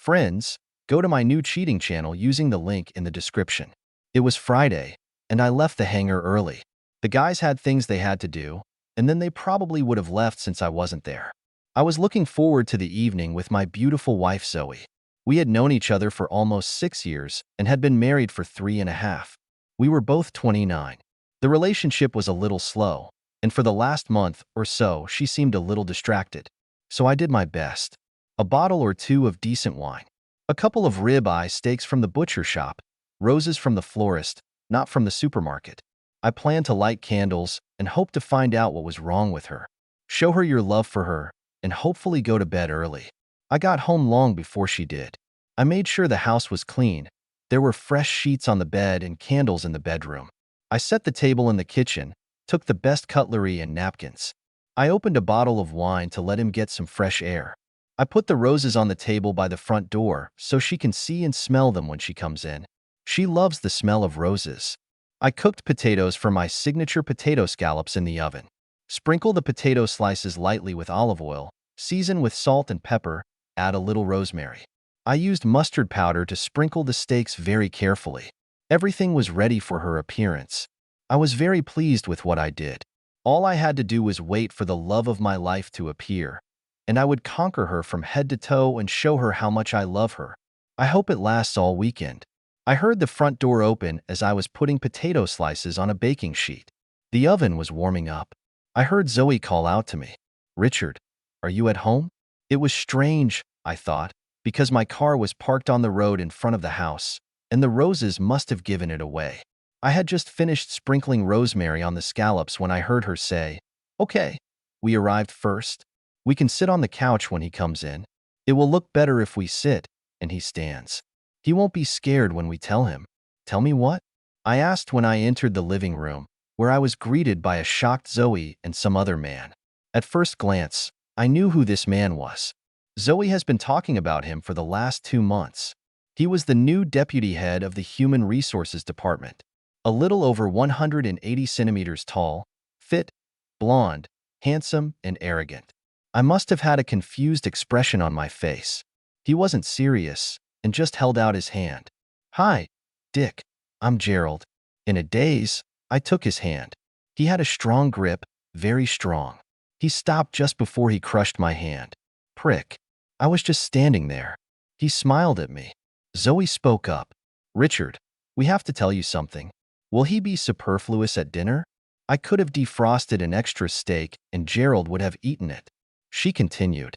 Friends, go to my new cheating channel using the link in the description. It was Friday, and I left the hangar early. The guys had things they had to do, and then they probably would have left since I wasn't there. I was looking forward to the evening with my beautiful wife Zoe. We had known each other for almost 6 years and had been married for 3.5. We were both 29. The relationship was a little slow, and for the last month or so she seemed a little distracted. So I did my best. A bottle or two of decent wine. A couple of rib-eye steaks from the butcher shop. Roses from the florist, not from the supermarket. I planned to light candles and hope to find out what was wrong with her. Show her your love for her, and hopefully go to bed early. I got home long before she did. I made sure the house was clean. There were fresh sheets on the bed and candles in the bedroom. I set the table in the kitchen, took the best cutlery and napkins. I opened a bottle of wine to let him get some fresh air. I put the roses on the table by the front door so she can see and smell them when she comes in. She loves the smell of roses. I cooked potatoes for my signature potato scallops in the oven. Sprinkle the potato slices lightly with olive oil, season with salt and pepper, add a little rosemary. I used mustard powder to sprinkle the steaks very carefully. Everything was ready for her appearance. I was very pleased with what I did. All I had to do was wait for the love of my life to appear, and I would conquer her from head to toe and show her how much I love her. I hope it lasts all weekend. I heard the front door open as I was putting potato slices on a baking sheet. The oven was warming up. I heard Zoe call out to me, "Richard, are you at home?" It was strange, I thought, because my car was parked on the road in front of the house, and the roses must have given it away. I had just finished sprinkling rosemary on the scallops when I heard her say, "Okay, we arrived first. We can sit on the couch when he comes in. It will look better if we sit," and he stands. "He won't be scared when we tell him." "Tell me what?" I asked when I entered the living room, where I was greeted by a shocked Zoe and some other man. At first glance, I knew who this man was. Zoe has been talking about him for the last 2 months. He was the new deputy head of the Human Resources Department. A little over 180 centimeters tall, fit, blonde, handsome, and arrogant. I must have had a confused expression on my face. He wasn't serious and just held out his hand. "Hi, Dick. I'm Gerald." In a daze, I took his hand. He had a strong grip, very strong. He stopped just before he crushed my hand. Prick. I was just standing there. He smiled at me. Zoe spoke up. "Richard, we have to tell you something. Will he be superfluous at dinner?" I could have defrosted an extra steak and Gerald would have eaten it. She continued,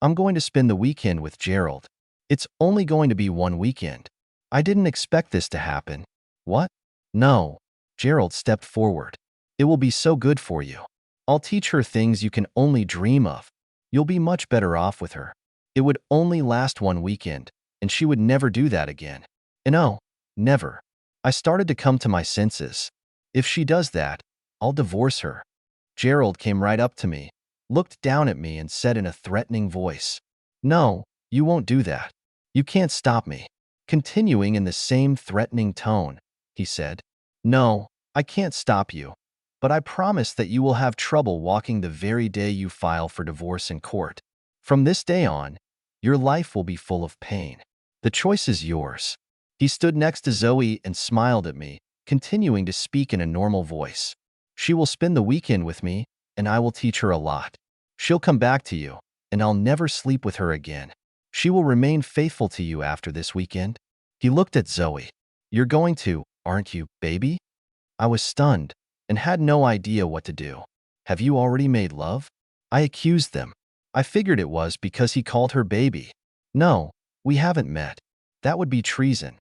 "I'm going to spend the weekend with Gerald. It's only going to be 1 weekend. I didn't expect this to happen." "What?" "No." Gerald stepped forward. "It will be so good for you. I'll teach her things you can only dream of. You'll be much better off with her. It would only last 1 weekend, and she would never do that again. And oh, never." I started to come to my senses. If she does that, I'll divorce her. Gerald came right up to me, looked down at me and said in a threatening voice, "No, you won't do that. You can't stop me." Continuing in the same threatening tone, he said, "No, I can't stop you, but I promise that you will have trouble walking the very day you file for divorce in court. From this day on, your life will be full of pain. The choice is yours." He stood next to Zoe and smiled at me, continuing to speak in a normal voice. "She will spend the weekend with me, and I will teach her a lot. She'll come back to you, and I'll never sleep with her again. She will remain faithful to you after this weekend." He looked at Zoe. "You're going to, aren't you, baby?" I was stunned and had no idea what to do. "Have you already made love?" I accused them. I figured it was because he called her baby. "No, we haven't met. That would be treason."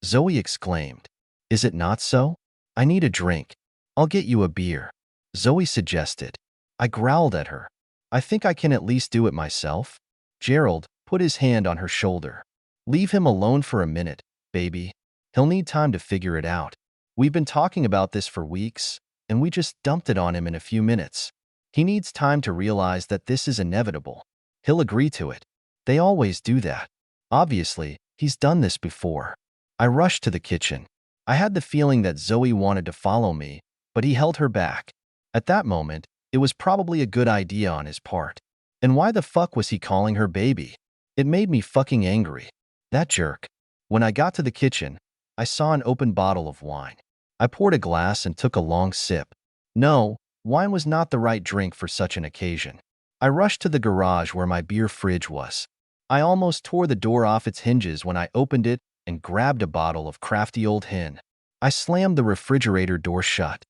Zoe exclaimed. "Is it not so? I need a drink. I'll get you a beer," Zoe suggested. I growled at her. "I think I can at least do it myself." Gerald put his hand on her shoulder. "Leave him alone for a minute, baby. He'll need time to figure it out. We've been talking about this for weeks, and we just dumped it on him in a few minutes. He needs time to realize that this is inevitable. He'll agree to it. They always do that. Obviously, he's done this before." I rushed to the kitchen. I had the feeling that Zoe wanted to follow me, but he held her back. At that moment, it was probably a good idea on his part. And why the fuck was he calling her baby? It made me fucking angry. That jerk. When I got to the kitchen, I saw an open bottle of wine. I poured a glass and took a long sip. No, wine was not the right drink for such an occasion. I rushed to the garage where my beer fridge was. I almost tore the door off its hinges when I opened it and grabbed a bottle of crafty old hen. I slammed the refrigerator door shut.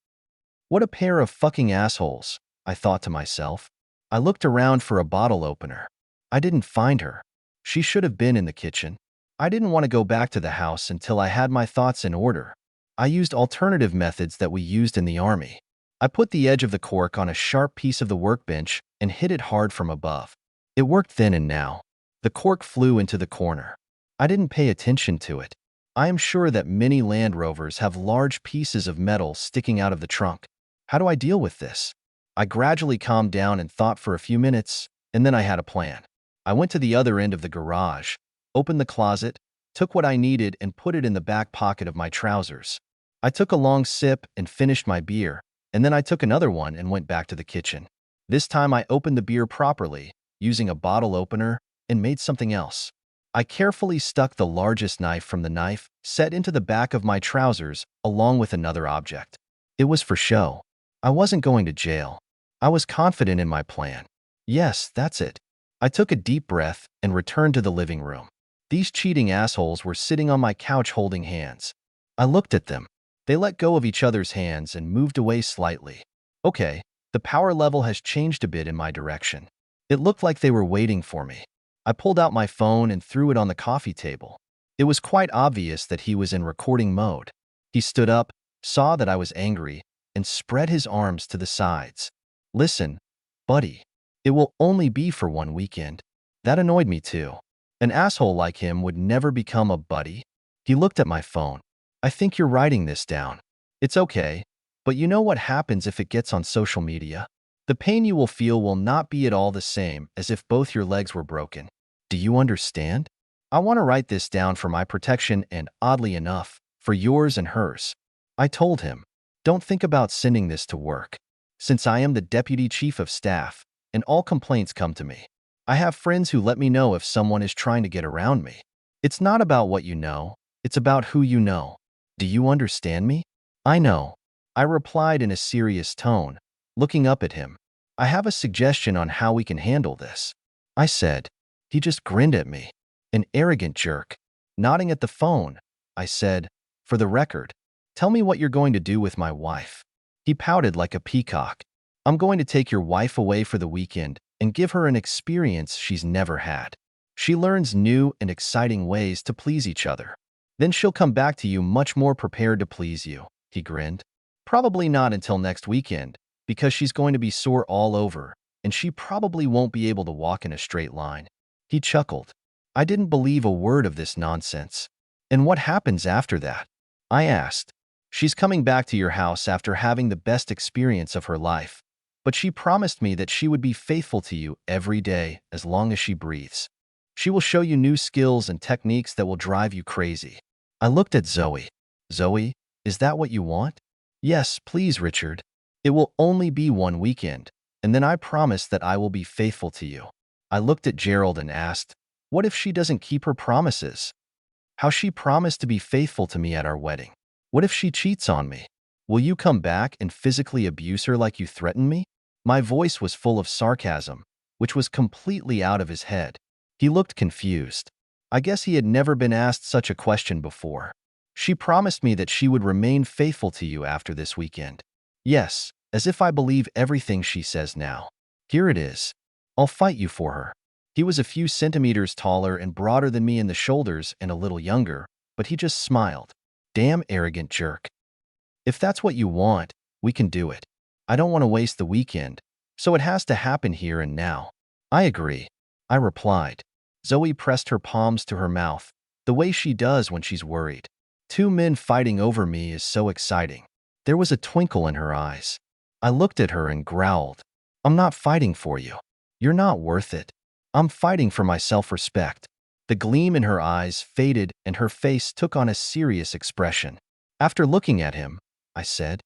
What a pair of fucking assholes, I thought to myself. I looked around for a bottle opener. I didn't find her. She should have been in the kitchen. I didn't want to go back to the house until I had my thoughts in order. I used alternative methods that we used in the army. I put the edge of the cork on a sharp piece of the workbench and hit it hard from above. It worked then and now. The cork flew into the corner. I didn't pay attention to it. I am sure that many Land Rovers have large pieces of metal sticking out of the trunk. How do I deal with this? I gradually calmed down and thought for a few minutes, and then I had a plan. I went to the other end of the garage, opened the closet, took what I needed and put it in the back pocket of my trousers. I took a long sip and finished my beer, and then I took another one and went back to the kitchen. This time I opened the beer properly, using a bottle opener, and made something else. I carefully stuck the largest knife from the knife set into the back of my trousers along with another object. It was for show. I wasn't going to jail. I was confident in my plan. Yes, that's it. I took a deep breath and returned to the living room. These cheating assholes were sitting on my couch holding hands. I looked at them. They let go of each other's hands and moved away slightly. Okay, the power level has changed a bit in my direction. It looked like they were waiting for me. I pulled out my phone and threw it on the coffee table. It was quite obvious that he was in recording mode. He stood up, saw that I was angry, and spread his arms to the sides. Listen, buddy, it will only be for one weekend. That annoyed me too. An asshole like him would never become a buddy. He looked at my phone. I think you're writing this down. It's okay, but you know what happens if it gets on social media? The pain you will feel will not be at all the same as if both your legs were broken. Do you understand? I want to write this down for my protection and, oddly enough, for yours and hers. I told him, don't think about sending this to work. Since I am the deputy chief of staff, and all complaints come to me, I have friends who let me know if someone is trying to get around me. It's not about what you know, it's about who you know. Do you understand me? I know. I replied in a serious tone, looking up at him. I have a suggestion on how we can handle this. I said. He just grinned at me. An arrogant jerk. Nodding at the phone, I said, for the record, tell me what you're going to do with my wife. He pouted like a peacock. I'm going to take your wife away for the weekend and give her an experience she's never had. She learns new and exciting ways to please each other. Then she'll come back to you much more prepared to please you, he grinned. Probably not until next weekend, because she's going to be sore all over, and she probably won't be able to walk in a straight line. He chuckled. I didn't believe a word of this nonsense. And what happens after that? I asked. She's coming back to your house after having the best experience of her life, but she promised me that she would be faithful to you every day as long as she breathes. She will show you new skills and techniques that will drive you crazy. I looked at Zoe. Zoe, is that what you want? Yes, please, Richard. It will only be one weekend, and then I promise that I will be faithful to you. I looked at Gerald and asked, what if she doesn't keep her promises? How she promised to be faithful to me at our wedding. What if she cheats on me? Will you come back and physically abuse her like you threatened me? My voice was full of sarcasm, which was completely out of his head. He looked confused. I guess he had never been asked such a question before. She promised me that she would remain faithful to you after this weekend. Yes, as if I believe everything she says now. Here it is. I'll fight you for her. He was a few centimeters taller and broader than me in the shoulders and a little younger, but he just smiled. Damn arrogant jerk. If that's what you want, we can do it. I don't want to waste the weekend, so it has to happen here and now. I agree, I replied. Zoe pressed her palms to her mouth, the way she does when she's worried. Two men fighting over me is so exciting. There was a twinkle in her eyes. I looked at her and growled. I'm not fighting for you. You're not worth it. I'm fighting for my self-respect. The gleam in her eyes faded and her face took on a serious expression. After looking at him, I said,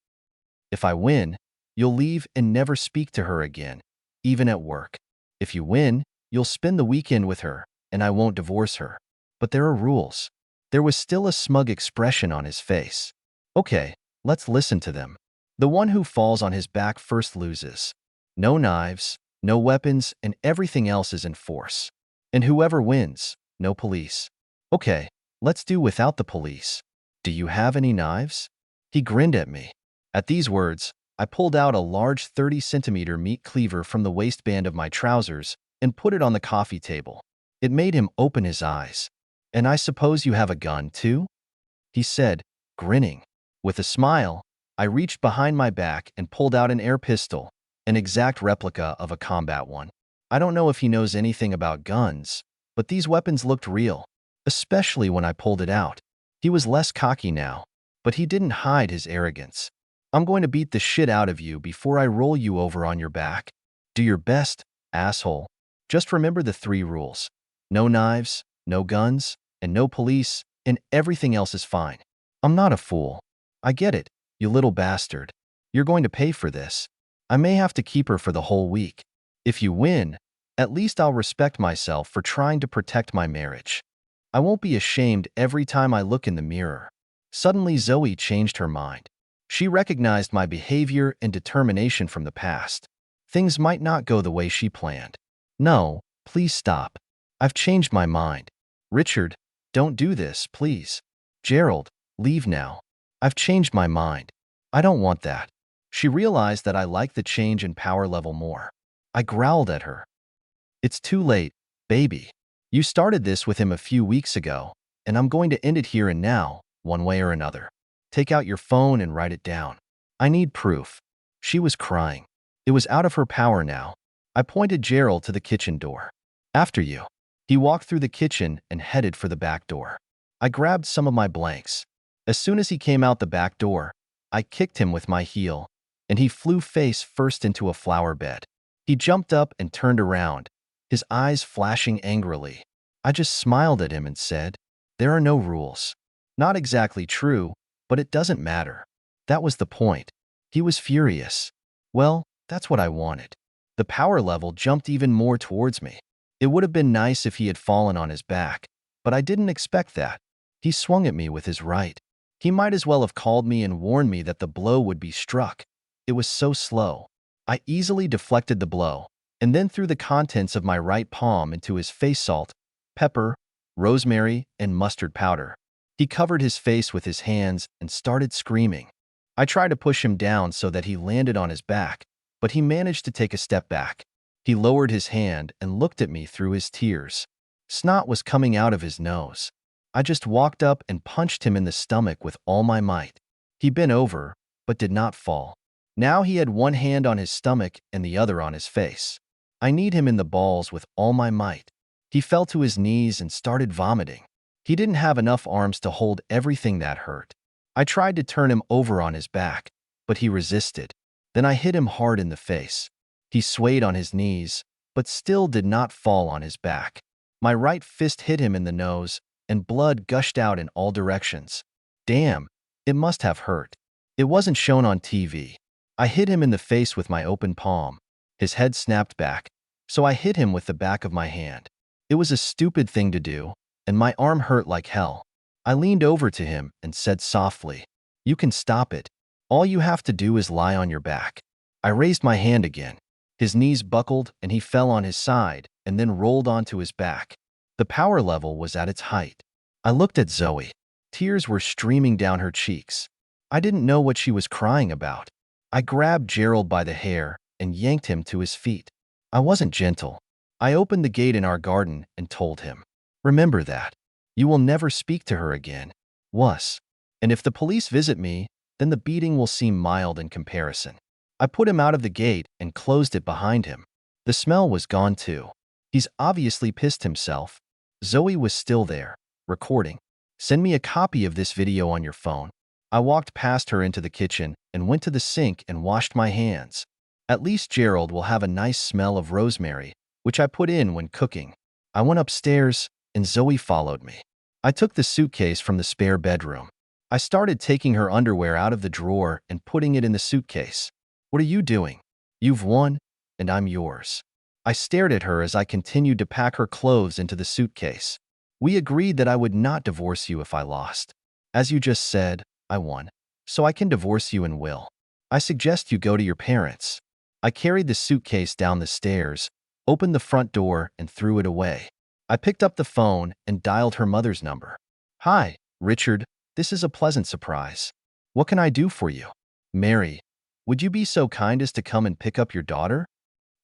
if I win, you'll leave and never speak to her again, even at work. If you win, you'll spend the weekend with her, and I won't divorce her. But there are rules. There was still a smug expression on his face. Okay, let's listen to them. The one who falls on his back first loses. No knives, no weapons, and everything else is in force. And whoever wins, no police. Okay, let's do without the police. Do you have any knives? He grinned at me. At these words, I pulled out a large 30-centimeter meat cleaver from the waistband of my trousers and put it on the coffee table. It made him open his eyes. And I suppose you have a gun, too? He said, grinning. With a smile, I reached behind my back and pulled out an air pistol, an exact replica of a combat one. I don't know if he knows anything about guns, but these weapons looked real, especially when I pulled it out. He was less cocky now, but he didn't hide his arrogance. I'm going to beat the shit out of you before I roll you over on your back. Do your best, asshole. Just remember the 3 rules. No knives, no guns, and no police, and everything else is fine. I'm not a fool. I get it, you little bastard. You're going to pay for this. I may have to keep her for the whole week. If you win, at least I'll respect myself for trying to protect my marriage. I won't be ashamed every time I look in the mirror. Suddenly Zoe changed her mind. She recognized my behavior and determination from the past. Things might not go the way she planned. No, please stop. I've changed my mind. Richard, don't do this, please. Gerald, leave now. I've changed my mind. I don't want that. She realized that I liked the change in power level more. I growled at her. It's too late, baby. You started this with him a few weeks ago, and I'm going to end it here and now, one way or another. Take out your phone and write it down. I need proof. She was crying. It was out of her power now. I pointed Gerald to the kitchen door. After you. He walked through the kitchen and headed for the back door. I grabbed some of my blanks. As soon as he came out the back door, I kicked him with my heel, and he flew face first into a flower bed. He jumped up and turned around, his eyes flashing angrily. I just smiled at him and said, "There are no rules." Not exactly true, but it doesn't matter. That was the point. He was furious. Well, that's what I wanted. The power level jumped even more towards me. It would have been nice if he had fallen on his back, but I didn't expect that. He swung at me with his right. He might as well have called me and warned me that the blow would be struck. It was so slow. I easily deflected the blow, and then threw the contents of my right palm into his face: salt, pepper, rosemary, and mustard powder. He covered his face with his hands and started screaming. I tried to push him down so that he landed on his back, but he managed to take a step back. He lowered his hand and looked at me through his tears. Snot was coming out of his nose. I just walked up and punched him in the stomach with all my might. He bent over, but did not fall. Now he had one hand on his stomach and the other on his face. I kneed him in the balls with all my might. He fell to his knees and started vomiting. He didn't have enough arms to hold everything that hurt. I tried to turn him over on his back, but he resisted. Then I hit him hard in the face. He swayed on his knees, but still did not fall on his back. My right fist hit him in the nose, and blood gushed out in all directions. Damn, it must have hurt. It wasn't shown on TV. I hit him in the face with my open palm. His head snapped back, so I hit him with the back of my hand. It was a stupid thing to do, and my arm hurt like hell. I leaned over to him and said softly, "You can stop it. All you have to do is lie on your back." I raised my hand again. His knees buckled and he fell on his side and then rolled onto his back. The power level was at its height. I looked at Zoe. Tears were streaming down her cheeks. I didn't know what she was crying about. I grabbed Gerald by the hair and yanked him to his feet. I wasn't gentle. I opened the gate in our garden and told him, "Remember that. You will never speak to her again. Was. And if the police visit me, then the beating will seem mild in comparison." I put him out of the gate and closed it behind him. The smell was gone too. He's obviously pissed himself. Zoe was still there, recording. "Send me a copy of this video on your phone." I walked past her into the kitchen and went to the sink and washed my hands. At least Gerald will have a nice smell of rosemary, which I put in when cooking. I went upstairs, and Zoe followed me. I took the suitcase from the spare bedroom. I started taking her underwear out of the drawer and putting it in the suitcase. "What are you doing? You've won, and I'm yours." I stared at her as I continued to pack her clothes into the suitcase. We agreed that I would not divorce you if I lost. As you just said, I won. So I can divorce you and will. I suggest you go to your parents. I carried the suitcase down the stairs, opened the front door, and threw it away. I picked up the phone and dialed her mother's number. Hi, Richard. This is a pleasant surprise. What can I do for you? Mary, would you be so kind as to come and pick up your daughter?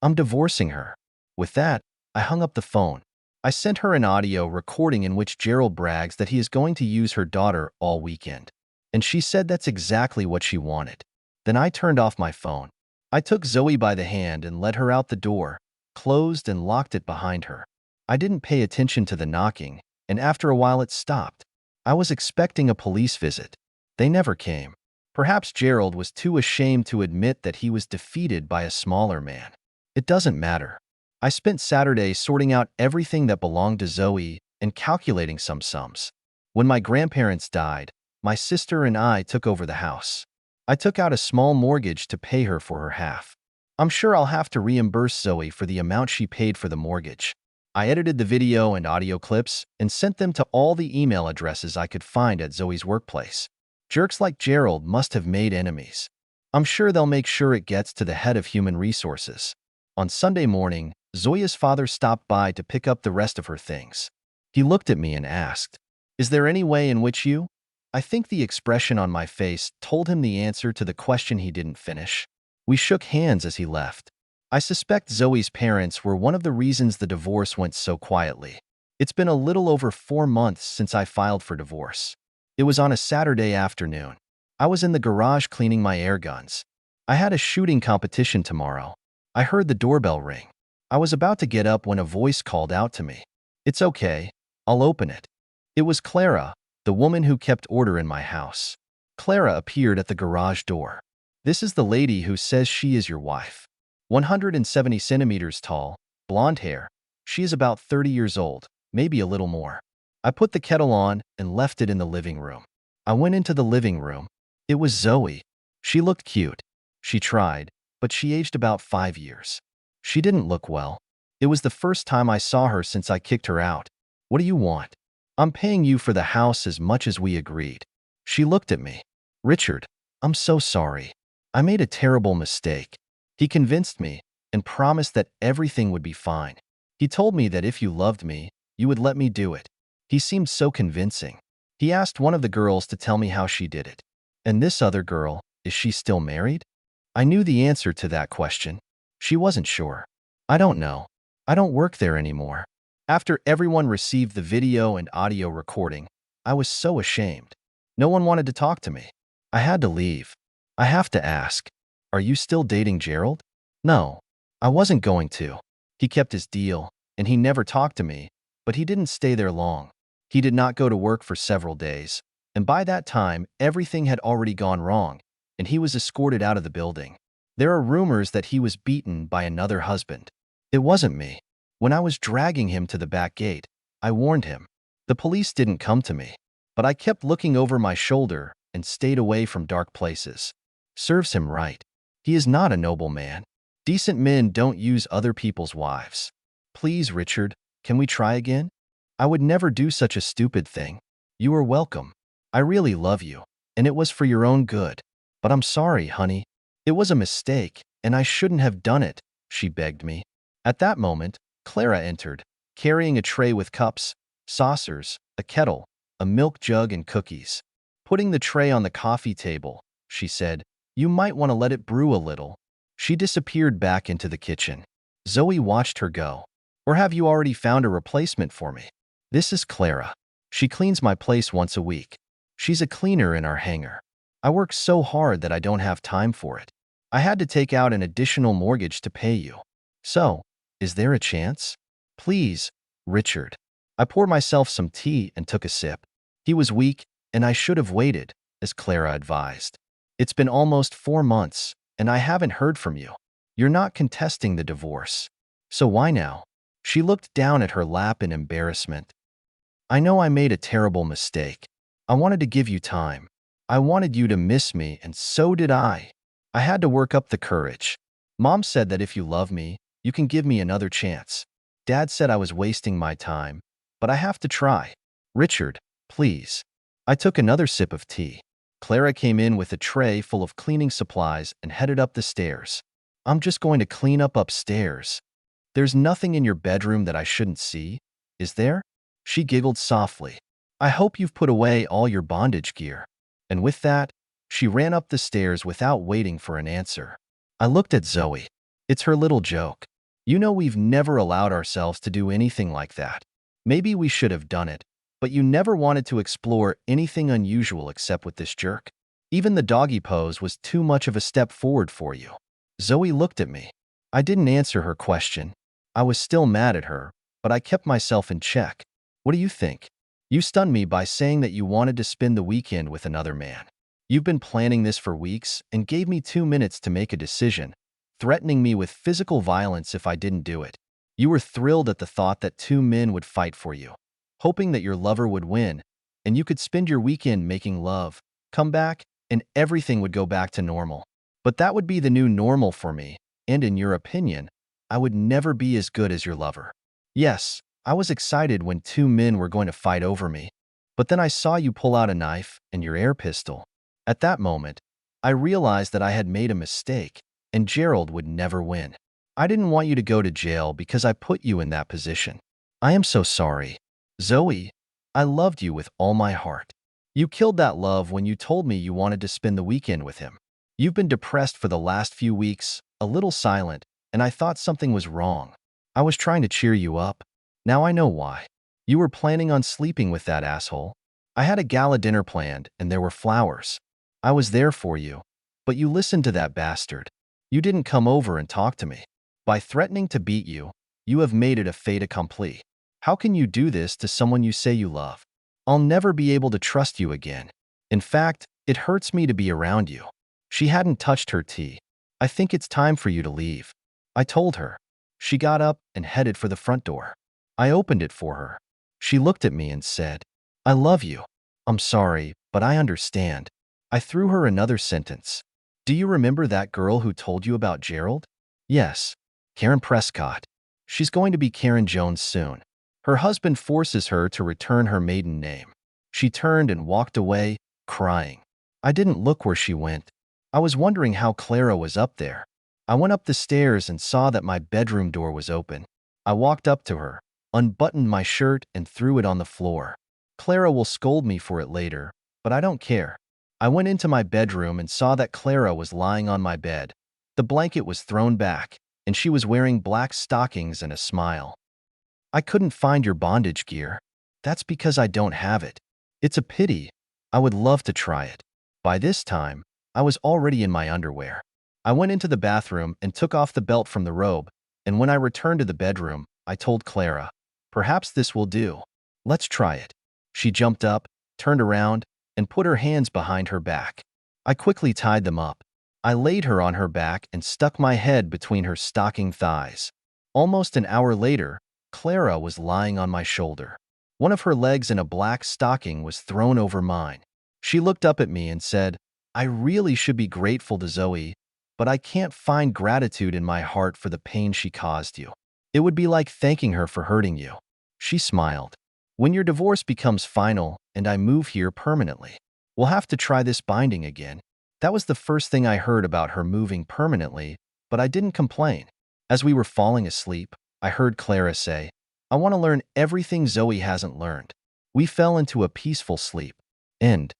I'm divorcing her. With that, I hung up the phone. I sent her an audio recording in which Gerald brags that he is going to use her daughter all weekend. And she said that's exactly what she wanted. Then I turned off my phone. I took Zoe by the hand and led her out the door, closed and locked it behind her. I didn't pay attention to the knocking, and after a while it stopped. I was expecting a police visit. They never came. Perhaps Gerald was too ashamed to admit that he was defeated by a smaller man. It doesn't matter. I spent Saturday sorting out everything that belonged to Zoe and calculating some sums. When my grandparents died, my sister and I took over the house. I took out a small mortgage to pay her for her half. I'm sure I'll have to reimburse Zoe for the amount she paid for the mortgage. I edited the video and audio clips and sent them to all the email addresses I could find at Zoe's workplace. Jerks like Gerald must have made enemies. I'm sure they'll make sure it gets to the head of human resources. On Sunday morning, Zoya's father stopped by to pick up the rest of her things. He looked at me and asked, "Is there any way in which you—" I think the expression on my face told him the answer to the question he didn't finish. We shook hands as he left. I suspect Zoe's parents were one of the reasons the divorce went so quietly. It's been a little over 4 months since I filed for divorce. It was on a Saturday afternoon. I was in the garage cleaning my air guns. I had a shooting competition tomorrow. I heard the doorbell ring. I was about to get up when a voice called out to me. "It's okay. I'll open it." It was Clara, the woman who kept order in my house. Clara appeared at the garage door. "This is the lady who says she is your wife. 170 centimeters tall, blonde hair. She is about 30 years old, maybe a little more." I put the kettle on and left it in the living room. I went into the living room. It was Zoe. She looked cute. She tried, but she aged about 5 years. She didn't look well. It was the first time I saw her since I kicked her out. "What do you want?" "I'm paying you for the house as much as we agreed." She looked at me. "Richard, I'm so sorry. I made a terrible mistake." He convinced me and promised that everything would be fine. He told me that if you loved me, you would let me do it. He seemed so convincing. He asked one of the girls to tell me how she did it. "And this other girl, is she still married?" I knew the answer to that question. She wasn't sure. "I don't know. I don't work there anymore." After everyone received the video and audio recording, I was so ashamed. No one wanted to talk to me. I had to leave. I have to ask, are you still dating Gerald? No, I wasn't going to. He kept his deal, and he never talked to me, but he didn't stay there long. He did not go to work for several days, and by that time, everything had already gone wrong, and he was escorted out of the building. There are rumors that he was beaten by another husband. It wasn't me. When I was dragging him to the back gate, I warned him. The police didn't come to me, but I kept looking over my shoulder and stayed away from dark places. Serves him right. He is not a noble man. Decent men don't use other people's wives. Please, Richard, can we try again? I would never do such a stupid thing. You are welcome. I really love you, and it was for your own good. But I'm sorry, honey. It was a mistake, and I shouldn't have done it, she begged me. At that moment, Clara entered, carrying a tray with cups, saucers, a kettle, a milk jug, and cookies. Putting the tray on the coffee table, she said, "You might want to let it brew a little." She disappeared back into the kitchen. Zoe watched her go. "Or have you already found a replacement for me?" "This is Clara. She cleans my place once a week. She's a cleaner in our hangar. I work so hard that I don't have time for it. I had to take out an additional mortgage to pay you. So, is there a chance? Please, Richard." I poured myself some tea and took a sip. He was weak, and I should have waited, as Clara advised. "It's been almost 4 months, and I haven't heard from you. You're not contesting the divorce. So why now?" She looked down at her lap in embarrassment. "I know I made a terrible mistake. I wanted to give you time. I wanted you to miss me, and so did I. I had to work up the courage. Mom said that if you love me, You can give me another chance. Dad said I was wasting my time, but I have to try. Richard, please. I took another sip of tea. Clara came in with a tray full of cleaning supplies and headed up the stairs. I'm just going to clean up upstairs. There's nothing in your bedroom that I shouldn't see, is there? She giggled softly. I hope you've put away all your bondage gear. And with that, she ran up the stairs without waiting for an answer. I looked at Zoe. It's her little joke. You know we've never allowed ourselves to do anything like that. Maybe we should have done it, but you never wanted to explore anything unusual except with this jerk. Even the doggy pose was too much of a step forward for you. Zoe looked at me. I didn't answer her question. I was still mad at her, but I kept myself in check. What do you think? You stunned me by saying that you wanted to spend the weekend with another man. You've been planning this for weeks and gave me 2 minutes to make a decision, threatening me with physical violence if I didn't do it. You were thrilled at the thought that 2 men would fight for you, hoping that your lover would win, and you could spend your weekend making love, come back, and everything would go back to normal. But that would be the new normal for me, and in your opinion, I would never be as good as your lover. Yes, I was excited when 2 men were going to fight over me, but then I saw you pull out a knife and your air pistol. At that moment, I realized that I had made a mistake, and Gerald would never win. I didn't want you to go to jail because I put you in that position. I am so sorry. Zoe, I loved you with all my heart. You killed that love when you told me you wanted to spend the weekend with him. You've been depressed for the last few weeks, a little silent, and I thought something was wrong. I was trying to cheer you up. Now I know why. You were planning on sleeping with that asshole. I had a gala dinner planned, and there were flowers. I was there for you, but you listened to that bastard. You didn't come over and talk to me. By threatening to beat you, you have made it a fait accompli. How can you do this to someone you say you love? I'll never be able to trust you again. In fact, it hurts me to be around you. She hadn't touched her tea. I think it's time for you to leave. I told her. She got up and headed for the front door. I opened it for her. She looked at me and said, I love you. I'm sorry, but I understand. I threw her another sentence. Do you remember that girl who told you about Gerald? Yes, Karen Prescott. She's going to be Karen Jones soon. Her husband forces her to return her maiden name. She turned and walked away, crying. I didn't look where she went. I was wondering how Clara was up there. I went up the stairs and saw that my bedroom door was open. I walked up to her, unbuttoned my shirt, and threw it on the floor. Clara will scold me for it later, but I don't care. I went into my bedroom and saw that Clara was lying on my bed. The blanket was thrown back, and she was wearing black stockings and a smile. I couldn't find your bondage gear. That's because I don't have it. It's a pity. I would love to try it. By this time, I was already in my underwear. I went into the bathroom and took off the belt from the robe, and when I returned to the bedroom, I told Clara, perhaps this will do. Let's try it. She jumped up, turned around, and put her hands behind her back. I quickly tied them up. I laid her on her back and stuck my head between her stocking thighs. Almost an hour later, Clara was lying on my shoulder. One of her legs in a black stocking was thrown over mine. She looked up at me and said, I really should be grateful to Zoe, but I can't find gratitude in my heart for the pain she caused you. It would be like thanking her for hurting you. She smiled. When your divorce becomes final and I move here permanently, we'll have to try this binding again. That was the first thing I heard about her moving permanently, but I didn't complain. As we were falling asleep, I heard Clara say, I want to learn everything Zoe hasn't learned. We fell into a peaceful sleep. End.